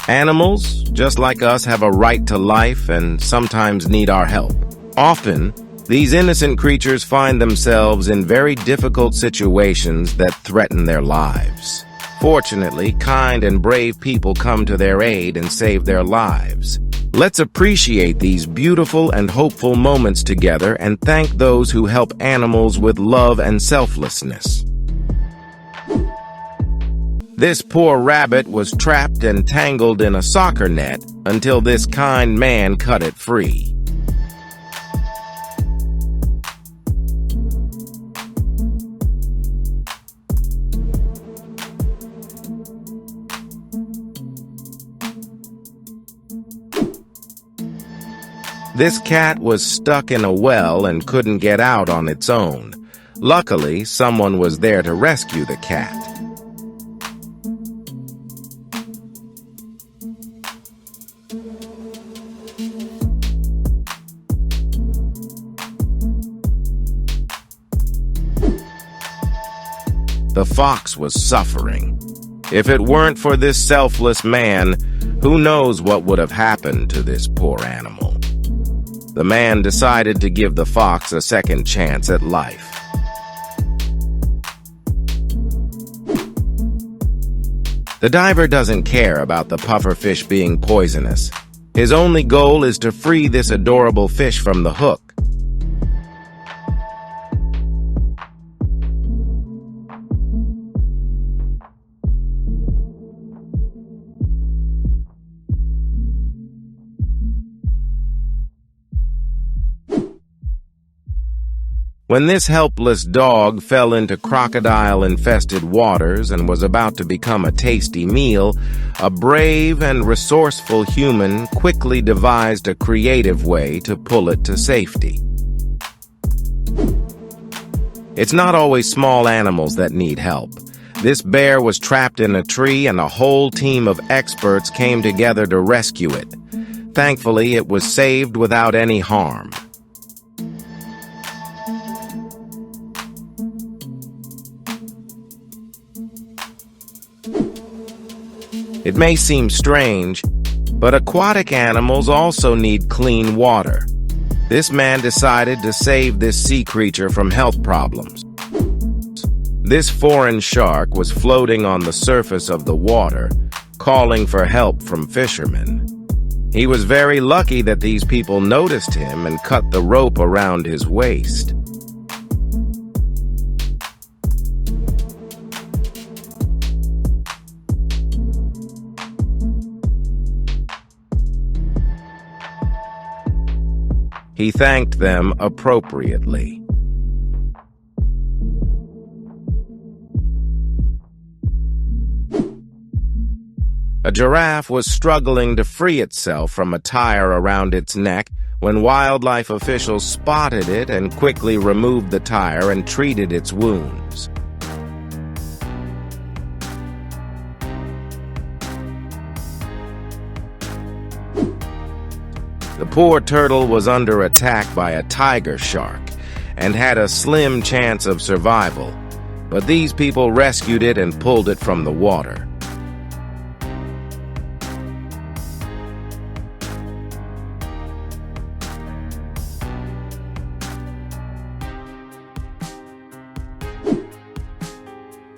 Animals, just like us, have a right to life and sometimes need our help. Often, these innocent creatures find themselves in very difficult situations that threaten their lives. Fortunately, kind and brave people come to their aid and save their lives. Let's appreciate these beautiful and hopeful moments together and thank those who help animals with love and selflessness. This poor rabbit was trapped and tangled in a soccer net until this kind man cut it free. This cat was stuck in a well and couldn't get out on its own. Luckily, someone was there to rescue the cat. The fox was suffering. If it weren't for this selfless man, who knows what would have happened to this poor animal? The man decided to give the fox a second chance at life. The diver doesn't care about the pufferfish being poisonous. His only goal is to free this adorable fish from the hook. When this helpless dog fell into crocodile-infested waters and was about to become a tasty meal, a brave and resourceful human quickly devised a creative way to pull it to safety. It's not always small animals that need help. This bear was trapped in a tree and a whole team of experts came together to rescue it. Thankfully, it was saved without any harm. It may seem strange, but aquatic animals also need clean water. This man decided to save this sea creature from health problems. This foreign shark was floating on the surface of the water, calling for help from fishermen. He was very lucky that these people noticed him and cut the rope around his waist. He thanked them appropriately. A giraffe was struggling to free itself from a tire around its neck when wildlife officials spotted it and quickly removed the tire and treated its wounds. The poor turtle was under attack by a tiger shark and had a slim chance of survival, but these people rescued it and pulled it from the water.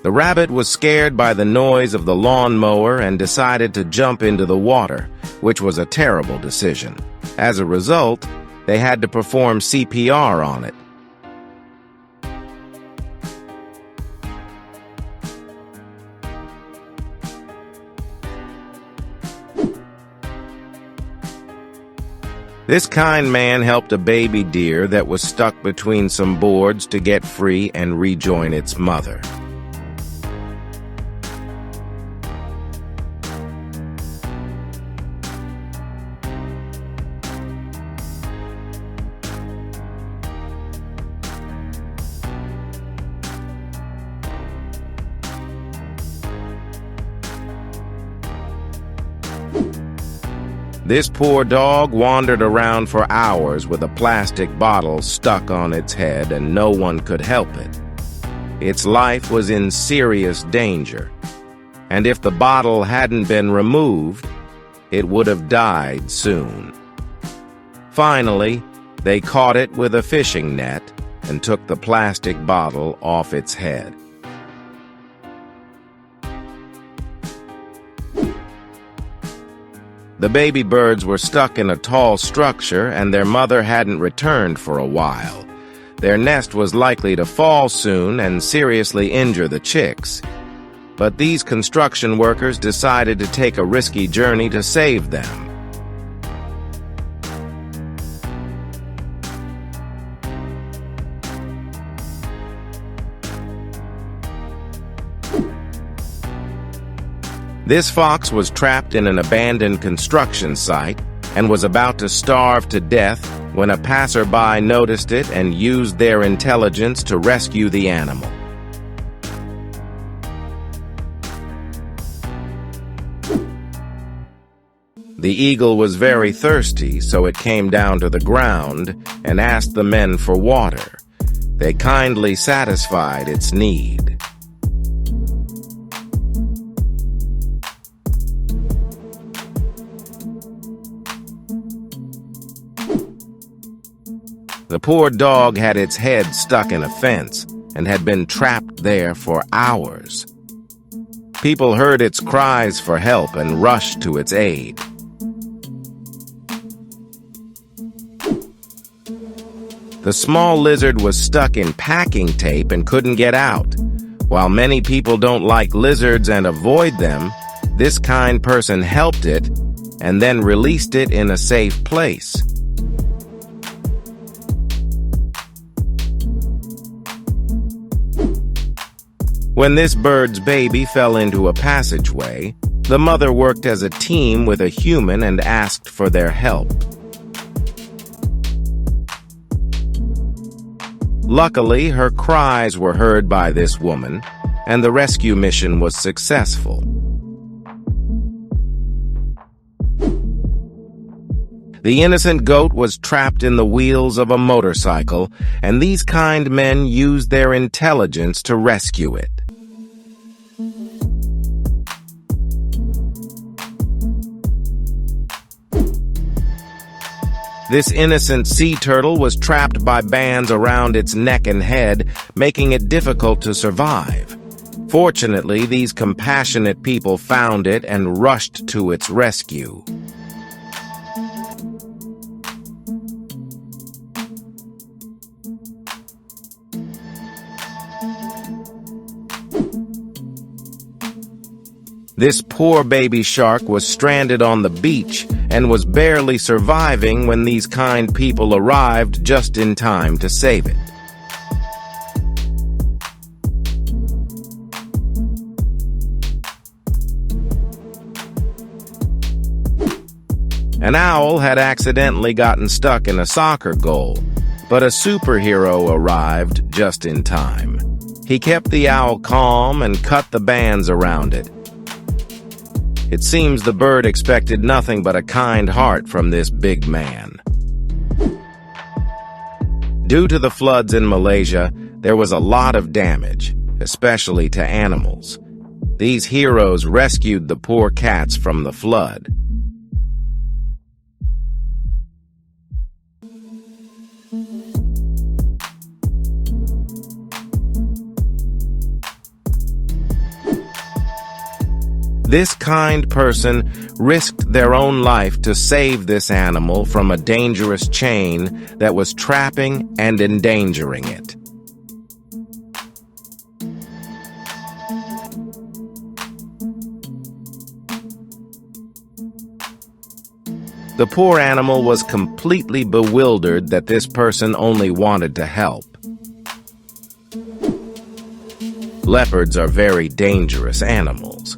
The rabbit was scared by the noise of the lawnmower and decided to jump into the water, which was a terrible decision. As a result, they had to perform CPR on it. This kind man helped a baby deer that was stuck between some boards to get free and rejoin its mother. This poor dog wandered around for hours with a plastic bottle stuck on its head and no one could help it. Its life was in serious danger, and if the bottle hadn't been removed, it would have died soon. Finally, they caught it with a fishing net and took the plastic bottle off its head. The baby birds were stuck in a tall structure, and their mother hadn't returned for a while. Their nest was likely to fall soon and seriously injure the chicks. But these construction workers decided to take a risky journey to save them. This fox was trapped in an abandoned construction site and was about to starve to death when a passerby noticed it and used their intelligence to rescue the animal. The eagle was very thirsty, so it came down to the ground and asked the men for water. They kindly satisfied its need. The poor dog had its head stuck in a fence and had been trapped there for hours. People heard its cries for help and rushed to its aid. The small lizard was stuck in packing tape and couldn't get out. While many people don't like lizards and avoid them, this kind person helped it and then released it in a safe place. When this bird's baby fell into a passageway, the mother worked as a team with a human and asked for their help. Luckily, her cries were heard by this woman, and the rescue mission was successful. The innocent goat was trapped in the wheels of a motorcycle, and these kind men used their intelligence to rescue it. This innocent sea turtle was trapped by bands around its neck and head, making it difficult to survive. Fortunately, these compassionate people found it and rushed to its rescue. This poor baby shark was stranded on the beach and was barely surviving when these kind people arrived just in time to save it. An owl had accidentally gotten stuck in a soccer goal, but a superhero arrived just in time. He kept the owl calm and cut the bands around it. It seems the bird expected nothing but a kind heart from this big man. Due to the floods in Malaysia, there was a lot of damage, especially to animals. These heroes rescued the poor cats from the flood. This kind person risked their own life to save this animal from a dangerous chain that was trapping and endangering it. The poor animal was completely bewildered that this person only wanted to help. Leopards are very dangerous animals.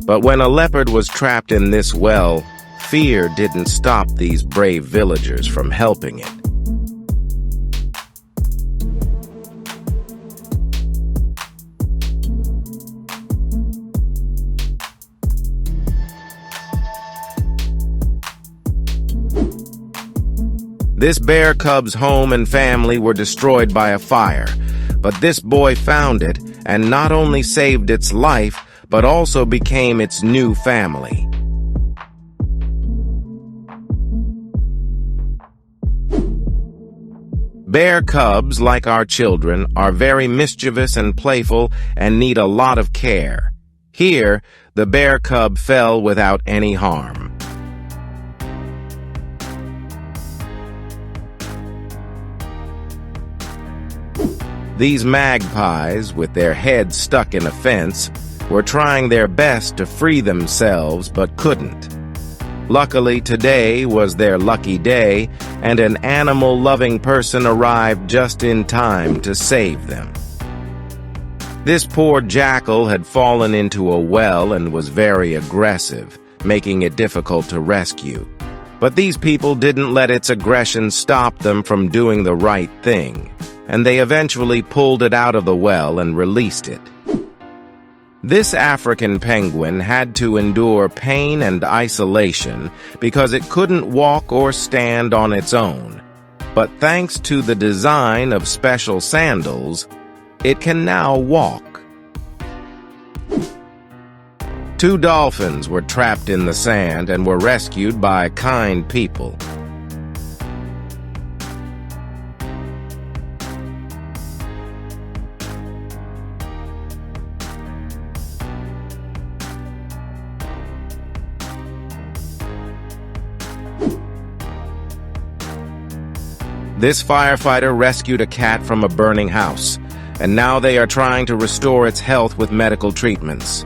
But when a leopard was trapped in this well, fear didn't stop these brave villagers from helping it. This bear cub's home and family were destroyed by a fire, but this boy found it and not only saved its life, but also became its new family. Bear cubs, like our children, are very mischievous and playful and need a lot of care. Here, the bear cub fell without any harm. These magpies, with their heads stuck in a fence, were trying their best to free themselves but couldn't. Luckily, today was their lucky day, and an animal-loving person arrived just in time to save them. This poor jackal had fallen into a well and was very aggressive, making it difficult to rescue. But these people didn't let its aggression stop them from doing the right thing, and they eventually pulled it out of the well and released it. This African penguin had to endure pain and isolation because it couldn't walk or stand on its own. But thanks to the design of special sandals, it can now walk. 2 dolphins were trapped in the sand and were rescued by kind people. This firefighter rescued a cat from a burning house, and now they are trying to restore its health with medical treatments.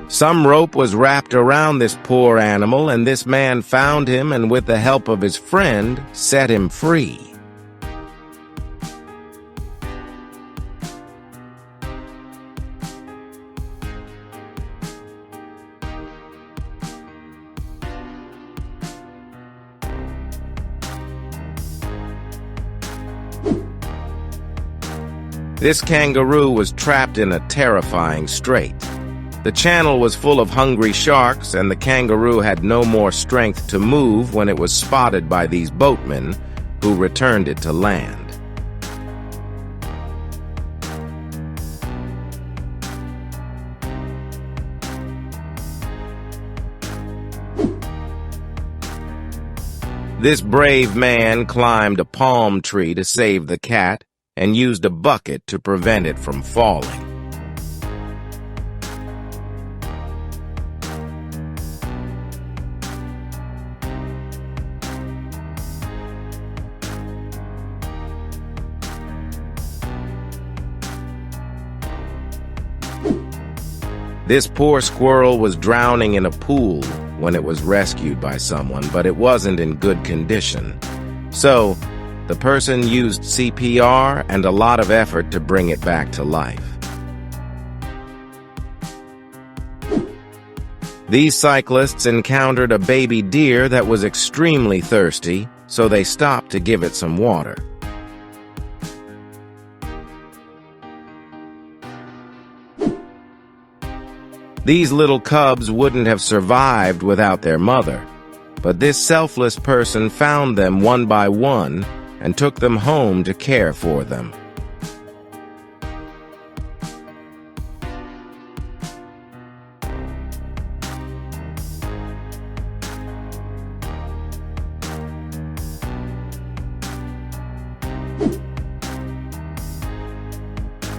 Some rope was wrapped around this poor animal, and this man found him and, with the help of his friend, set him free. This kangaroo was trapped in a terrifying strait. The channel was full of hungry sharks, and the kangaroo had no more strength to move when it was spotted by these boatmen, who returned it to land. This brave man climbed a palm tree to save the cat, and used a bucket to prevent it from falling. This poor squirrel was drowning in a pool when it was rescued by someone, but it wasn't in good condition. So, the person used CPR and a lot of effort to bring it back to life. These cyclists encountered a baby deer that was extremely thirsty, so they stopped to give it some water. These little cubs wouldn't have survived without their mother, but this selfless person found them one by one and took them home to care for them.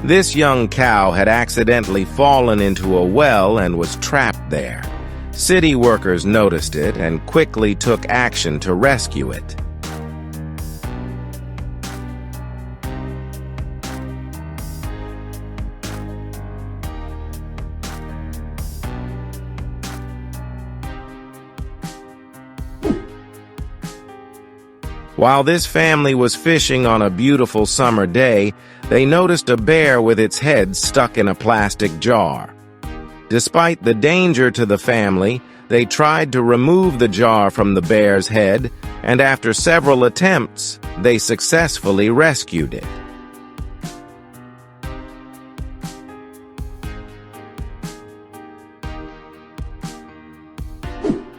This young cow had accidentally fallen into a well and was trapped there. City workers noticed it and quickly took action to rescue it. While this family was fishing on a beautiful summer day, they noticed a bear with its head stuck in a plastic jar. Despite the danger to the family, they tried to remove the jar from the bear's head, and after several attempts, they successfully rescued it.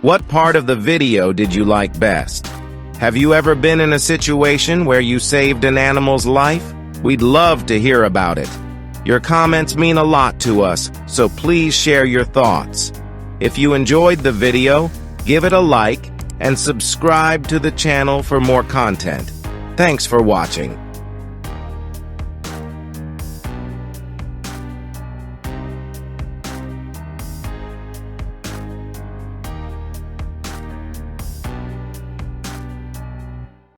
What part of the video did you like best? Have you ever been in a situation where you saved an animal's life? We'd love to hear about it. Your comments mean a lot to us, so please share your thoughts. If you enjoyed the video, give it a like and subscribe to the channel for more content. Thanks for watching.